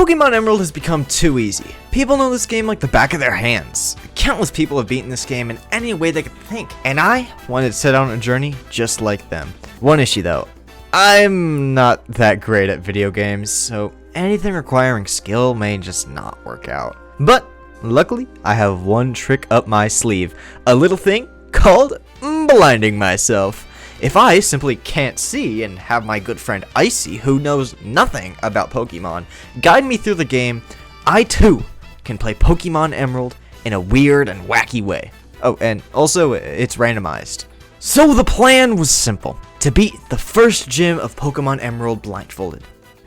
Pokemon Emerald has become too easy. People know this game like the back of their hands. Countless people have beaten this game in any way they could think, and I wanted to set out on a journey just like them. One issue though, I'm not that great at video games, so anything requiring skill may just not work out. But luckily, I have one trick up my sleeve, a little thing called blinding myself. If I simply can't see and have my good friend Icy, who knows nothing about Pokemon, guide me through the game, I too can play Pokemon Emerald in a weird and wacky way. Oh, and also it's randomized. So the plan was simple, to beat the first gym of Pokemon Emerald blindfolded.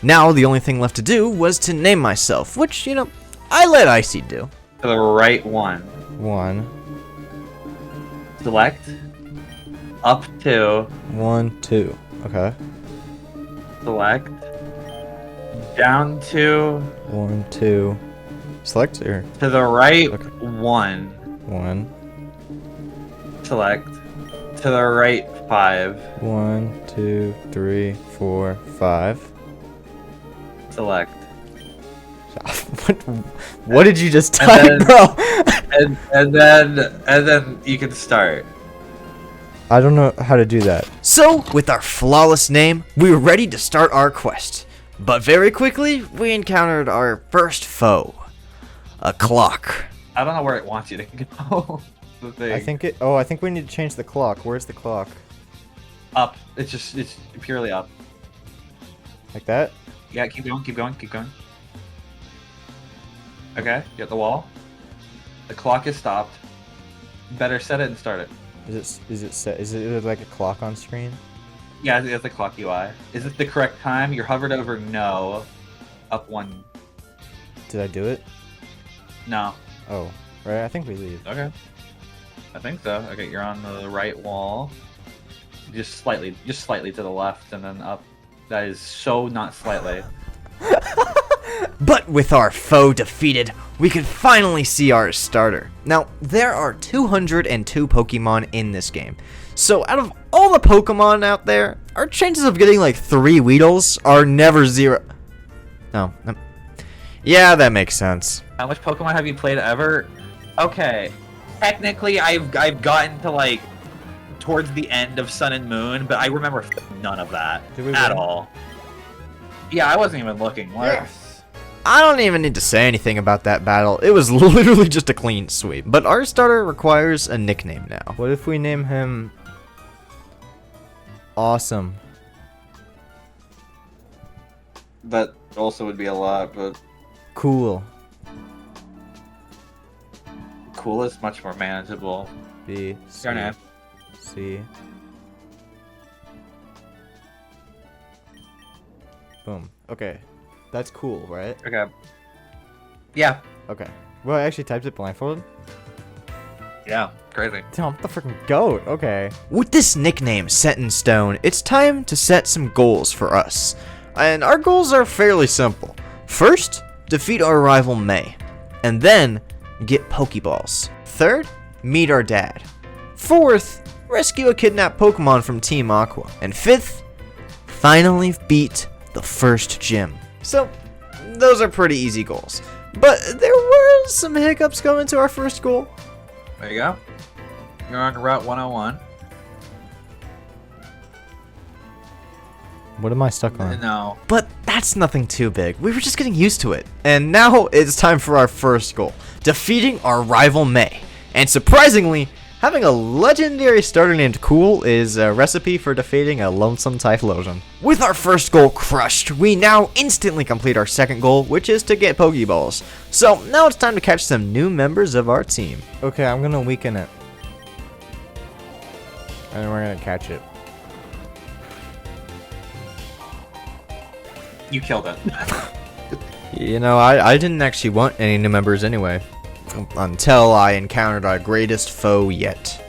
Now the only thing left to do was to name myself, which, you know, I let Icy do. To the right one. One. Select. Up to. 1, 2. Okay. Select. Down to. 1, 2. Select or? To the right. Okay. 1. 1. Select. To the right 5. 1, 2, 3, 4, 5. Select. What did you just type, bro? and then you can start. I don't know how to do that. So, with our flawless name, we were ready to start our quest. But very quickly, we encountered our first foe. A clock. I don't know where it wants you to go. I think we need to change the clock. Where's the clock? Up. It's purely up. Like that? Yeah, keep going, keep going, keep going. Okay, you got the wall. The clock is stopped. Better set it and start it. Is it set? Is it like a clock on screen? Yeah, it's the clock UI. Is it the correct time? You're hovered over no. Up 1. Did I do it? No. Oh, right. I think we leave. Okay. I think so. Okay, you're on the right wall. Just slightly to the left and then up. That is so not slightly. But with our foe defeated, we could finally see our starter. Now, there are 202 Pokemon in this game. So out of all the Pokemon out there, our chances of getting like 3 Weedles are never 0. No. Yeah, that makes sense. How much Pokemon have you played ever? Okay. Technically, I've gotten to like towards the end of Sun and Moon, but I remember none of that at all. Yeah, I wasn't even looking. What? Yes. I don't even need to say anything about that battle. It was literally just a clean sweep. But our starter requires a nickname now. What if we name him Awesome? That also would be a lot, but Cool. Cool is much more manageable. B, C, Your name. C. Boom. Okay. That's cool, right? Okay. Yeah. Okay. Well, I actually typed it blindfolded. Yeah. Crazy. Damn, I'm the freaking goat. Okay. With this nickname set in stone, it's time to set some goals for us. And our goals are fairly simple. First, defeat our rival May. And then, get Pokeballs. Third, meet our dad. Fourth, rescue a kidnapped Pokemon from Team Aqua. And fifth, finally beat the first gym. So, those are pretty easy goals. But there were some hiccups going to our first goal. There you go. You're on Route 101. What am I stuck on? No. But that's nothing too big. We were just getting used to it. And now it's time for our first goal. Defeating our rival May. And surprisingly, having a legendary starter named Cool is a recipe for defeating a lonesome Typhlosion. With our first goal crushed, we now instantly complete our second goal, which is to get Pokeballs. So now it's time to catch some new members of our team. Okay, I'm gonna weaken it. And then we're gonna catch it. You killed it. You know, I didn't actually want any new members anyway. Until I encountered our greatest foe yet.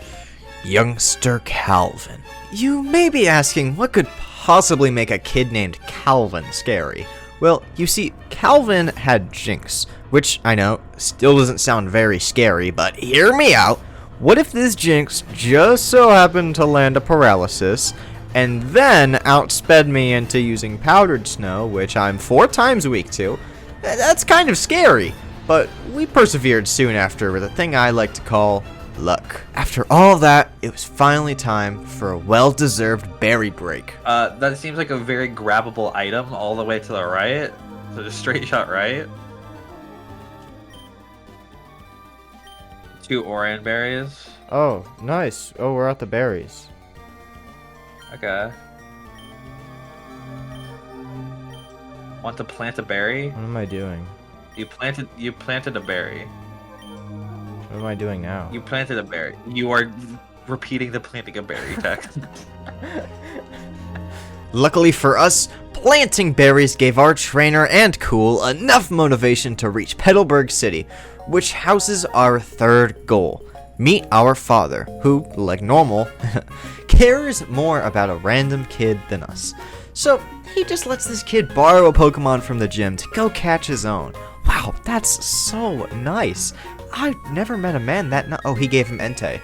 Youngster Calvin. You may be asking, what could possibly make a kid named Calvin scary? Well, you see, Calvin had Jinx, which I know still doesn't sound very scary, but hear me out. What if this Jinx just so happened to land a paralysis, and then outsped me into using powdered snow, which I'm 4 times weak to, That's kind of scary, but we persevered soon after with a thing I like to call luck. After all that, it was finally time for a well-deserved berry break. That seems like a very grabbable item all the way to the right. So just straight shot right. 2 Oran berries. Oh, nice. Oh, we're at the berries. Okay. Want to plant a berry? What am I doing? You planted a berry. What am I doing now? You planted a berry. You are repeating the planting a berry text. Luckily for us, planting berries gave our trainer and Cool enough motivation to reach Petalburg City, which houses our 3rd goal. Meet our father, who, like normal, cares more about a random kid than us. So, he just lets this kid borrow a Pokemon from the gym to go catch his own. Wow, that's so nice. I've never met a man that oh, he gave him Entei.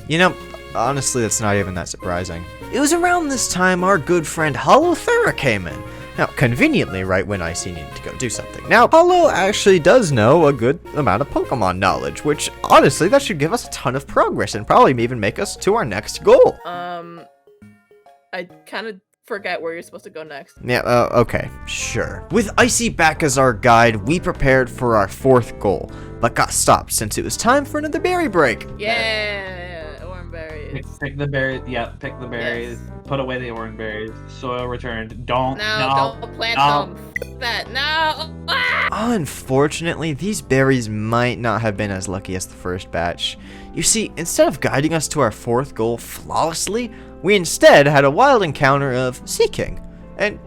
You know, honestly, that's not even that surprising. It was around this time our good friend Holothera came in. Now, conveniently, right when Icy needed to go do something. Now, Holo actually does know a good amount of Pokemon knowledge, which, honestly, that should give us a ton of progress and probably even make us to our next goal. I kind of forget where you're supposed to go next. Yeah, okay, sure. With Icy back as our guide, we prepared for our 4th goal, but got stopped since it was time for another berry break. Yeah, orange berries. Pick the berries. Yeah, pick the berries. Yes. Put away the orange berries. Soil returned. Don't plant them. F that. No. Ah! Unfortunately, these berries might not have been as lucky as the first batch. You see, instead of guiding us to our 4th goal flawlessly, we instead had a wild encounter of Seeking. And,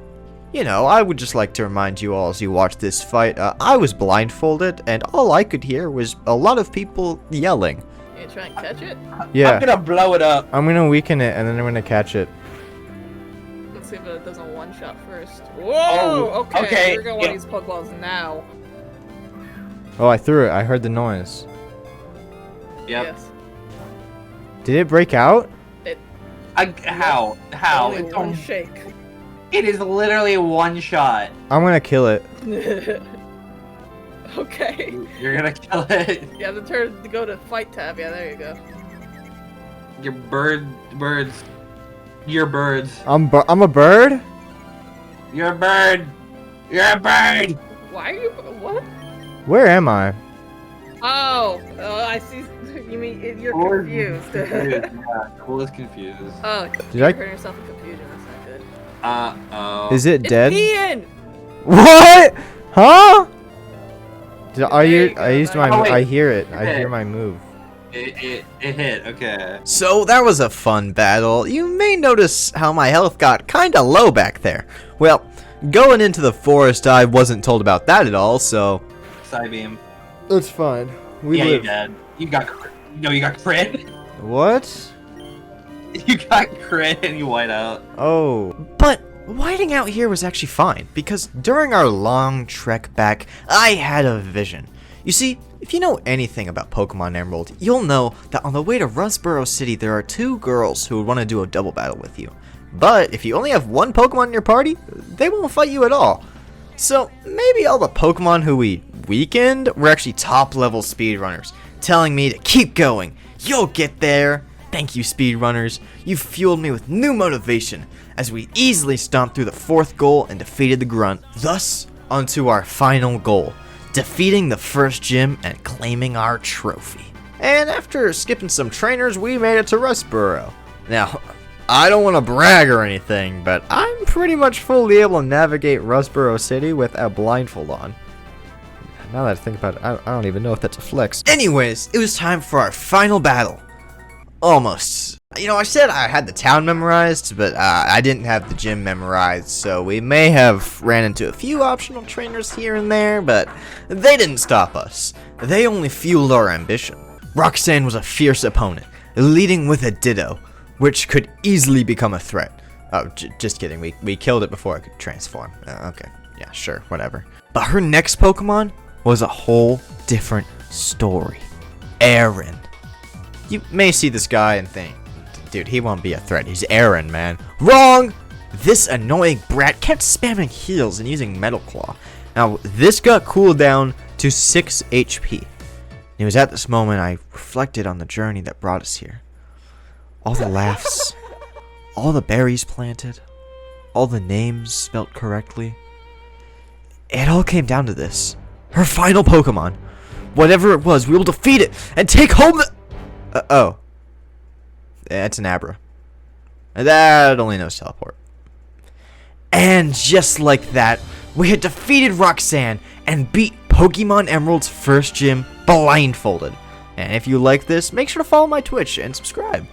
you know, I would just like to remind you all as you watch this fight, I was blindfolded, and all I could hear was a lot of people yelling. You try and catch it? Yeah. I'm gonna blow it up. I'm gonna weaken it, and then I'm gonna catch it. Let's see if it does a one-shot first. Whoa! Okay. We're gonna want these Pokeballs now. Oh, I threw it. I heard the noise. Yep. Yes. Did it break out? How? Only one shake. It is literally one shot. I'm gonna kill it. Okay. You're gonna kill it. You have to turn to go to fight tab. Yeah, there you go. Your birds. Your birds. I'm a bird? You're a bird. You're a bird. Why are you? What? Where am I? Oh, I see. You mean you're confused? Yeah, Cool is confused. Oh, Did you're I hurting yourself in confusion. That's not good. Uh-oh. Is it dead? Ian! What? Huh? I hear it. I hear my move. It hit, okay. So that was a fun battle. You may notice how my health got kinda low back there. Well, going into the forest, I wasn't told about that at all, so... Psybeam. That's fine. We yeah, live. you did. You got crit. What? You got crit and you white out. Oh. But whiting out here was actually fine, because during our long trek back, I had a vision. You see, if you know anything about Pokemon Emerald, you'll know that on the way to Rustboro City, there are 2 girls who would want to do a double battle with you. But if you only have 1 Pokemon in your party, they won't fight you at all. So maybe all the Pokemon who we weakened were actually top level speedrunners, telling me to keep going. You'll get there. Thank you, speedrunners. You fueled me with new motivation as we easily stomped through the 4th goal and defeated the Grunt. Thus, onto our final goal, defeating the first gym and claiming our trophy. And after skipping some trainers, we made it to Rustboro. Now, I don't want to brag or anything, but I'm pretty much fully able to navigate Rustboro City with a blindfold on. Now that I think about it, I don't even know if that's a flex. Anyways, it was time for our final battle. Almost. You know, I said I had the town memorized, but I didn't have the gym memorized, so we may have ran into a few optional trainers here and there, but they didn't stop us. They only fueled our ambition. Roxanne was a fierce opponent, leading with a Ditto, which could easily become a threat. Oh, just kidding, we killed it before it could transform. Okay, yeah, sure, whatever. But her next Pokemon was a whole different story. Aaron. You may see this guy and think, dude, he won't be a threat. He's Aaron, man. Wrong! This annoying brat kept spamming heals and using Metal Claw. Now, this got cooled down to 6 HP. It was at this moment I reflected on the journey that brought us here. All the laughs, all the berries planted, all the names spelt correctly. It all came down to this. Her final Pokemon. Whatever it was, we will defeat it and take home the... oh. It's an Abra. That only knows teleport. And just like that, we had defeated Roxanne and beat Pokemon Emerald's first gym blindfolded. And if you like this, make sure to follow my Twitch and subscribe.